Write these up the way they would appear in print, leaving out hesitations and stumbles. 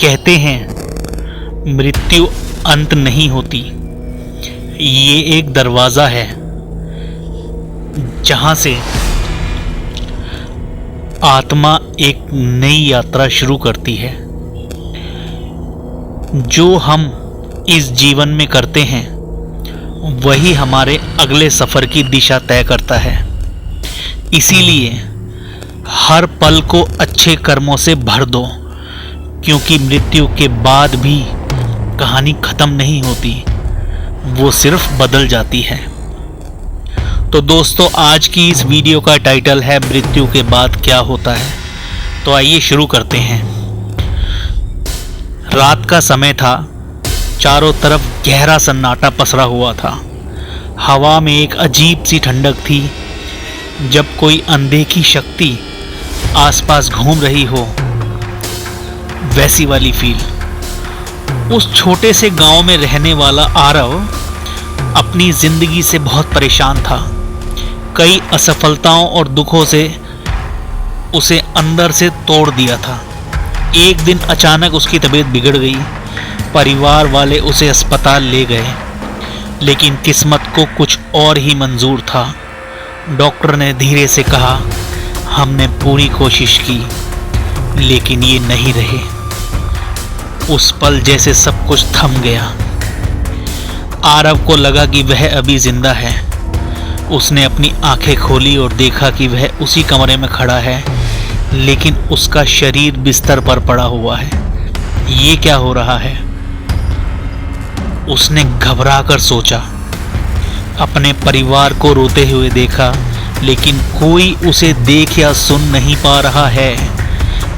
कहते हैं मृत्यु अंत नहीं होती, ये एक दरवाज़ा है जहाँ से आत्मा एक नई यात्रा शुरू करती है। जो हम इस जीवन में करते हैं वही हमारे अगले सफ़र की दिशा तय करता है। इसीलिए हर पल को अच्छे कर्मों से भर दो, क्योंकि मृत्यु के बाद भी कहानी ख़त्म नहीं होती, वो सिर्फ बदल जाती है। तो दोस्तों, आज की इस वीडियो का टाइटल है मृत्यु के बाद क्या होता है। तो आइए शुरू करते हैं। रात का समय था, चारों तरफ गहरा सन्नाटा पसरा हुआ था। हवा में एक अजीब सी ठंडक थी, जब कोई अनदेखी शक्ति आसपास घूम रही हो, वैसी वाली फील। उस छोटे से गांव में रहने वाला आरव अपनी जिंदगी से बहुत परेशान था। कई असफलताओं और दुखों से उसे अंदर से तोड़ दिया था। एक दिन अचानक उसकी तबीयत बिगड़ गई। परिवार वाले उसे अस्पताल ले गए, लेकिन किस्मत को कुछ और ही मंजूर था। डॉक्टर ने धीरे से कहा, हमने पूरी कोशिश की, लेकिन ये नहीं रहे। उस पल जैसे सब कुछ थम गया। आरव को लगा कि वह अभी जिंदा है। उसने अपनी आंखें खोली और देखा कि वह उसी कमरे में खड़ा है, लेकिन उसका शरीर बिस्तर पर पड़ा हुआ है। ये क्या हो रहा है? उसने घबराकर सोचा। अपने परिवार को रोते हुए देखा, लेकिन कोई उसे देख या सुन नहीं पा रहा है।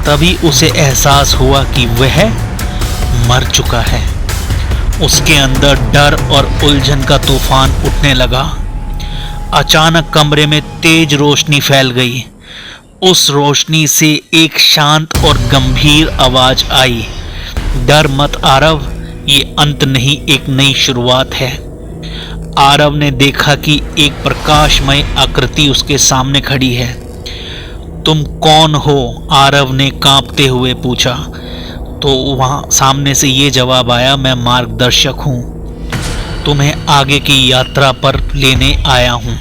तभी उसे एहसास हुआ कि वह मर चुका है। उसके अंदर डर और उलझन का तूफान उठने लगा। अचानक कमरे में तेज रोशनी फैल गई। उस रोशनी से एक शांत और गंभीर आवाज आई, डर मत आरव, ये अंत नहीं, एक नई शुरुआत है। आरव ने देखा कि एक प्रकाशमय आकृति उसके सामने खड़ी है। तुम कौन हो? आरव ने कांपते हुए पूछा। तो वहाँ सामने से ये जवाब आया, मैं मार्गदर्शक हूँ, तुम्हें आगे की यात्रा पर लेने आया हूँ।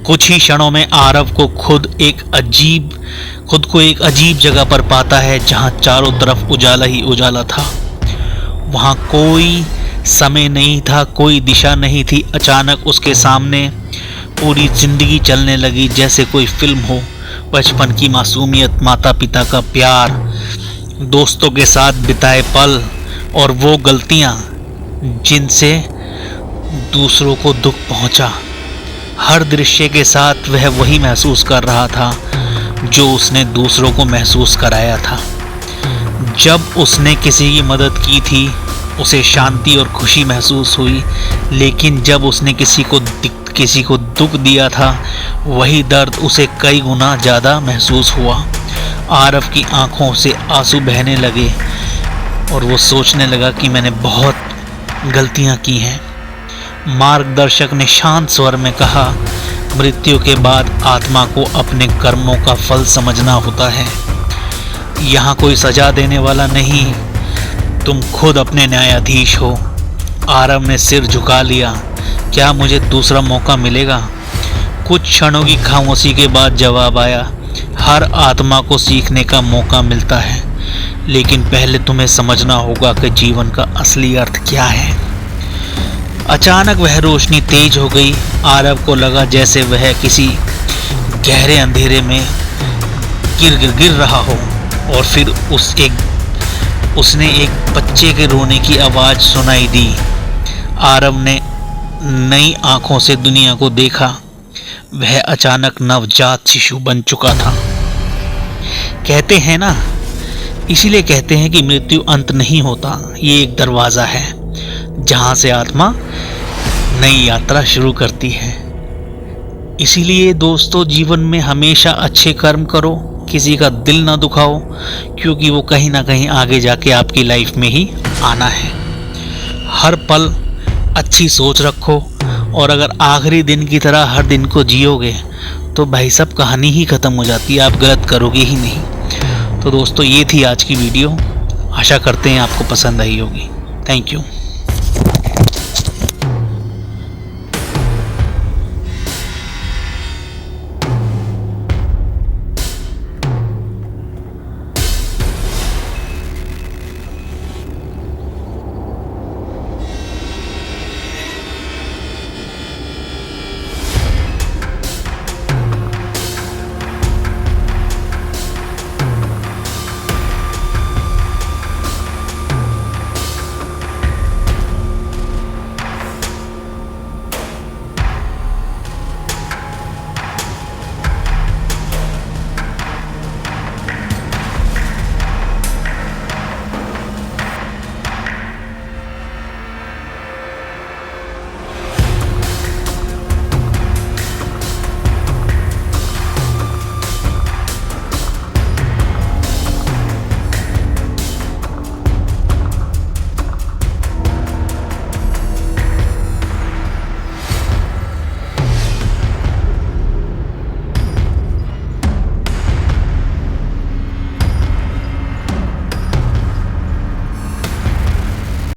कुछ ही क्षणों में आरव को खुद को एक अजीब जगह पर पाता है, जहाँ चारों तरफ उजाला ही उजाला था। वहाँ कोई समय नहीं था, कोई दिशा नहीं थी। अचानक उसके सामने पूरी जिंदगी चलने लगी, जैसे कोई फिल्म हो। बचपन की मासूमियत, माता पिता का प्यार, दोस्तों के साथ बिताए पल और वो गलतियां जिनसे दूसरों को दुख पहुंचा। हर दृश्य के साथ वह वही महसूस कर रहा था जो उसने दूसरों को महसूस कराया था। जब उसने किसी की मदद की थी, उसे शांति और खुशी महसूस हुई, लेकिन जब उसने किसी को दुख दिया था, वही दर्द उसे कई गुना ज़्यादा महसूस हुआ। आरव की आंखों से आंसू बहने लगे और वो सोचने लगा कि मैंने बहुत गलतियां की हैं। मार्गदर्शक ने शांत स्वर में कहा, मृत्यु के बाद आत्मा को अपने कर्मों का फल समझना होता है। यहाँ कोई सजा देने वाला नहीं, तुम खुद अपने न्यायाधीश हो। आरव ने सिर झुका लिया। क्या मुझे दूसरा मौका मिलेगा? कुछ क्षणों की खामोशी के बाद जवाब आया, हर आत्मा को सीखने का मौका मिलता है, लेकिन पहले तुम्हें समझना होगा कि जीवन का असली अर्थ क्या है। अचानक वह रोशनी तेज हो गई। आरव को लगा जैसे वह किसी गहरे अंधेरे में गिर रहा हो, और फिर उसने एक बच्चे के रोने की आवाज़ सुनाई दी। आरव ने नई आंखों से दुनिया को देखा। वह अचानक नवजात शिशु बन चुका था। कहते हैं ना, इसीलिए कहते हैं कि मृत्यु अंत नहीं होता, ये एक दरवाज़ा है जहाँ से आत्मा नई यात्रा शुरू करती है। इसीलिए दोस्तों, जीवन में हमेशा अच्छे कर्म करो, किसी का दिल ना दुखाओ, क्योंकि वो कहीं ना कहीं आगे जाके आपकी लाइफ में ही आना है। हर पल अच्छी सोच रखो, और अगर आखिरी दिन की तरह हर दिन को जियोगे तो भाई साहब कहानी ही ख़त्म हो जाती है, आप गलत करोगे ही नहीं। तो तो दोस्तों ये थी आज की वीडियो, आशा करते हैं आपको पसंद आई होगी। Thank you.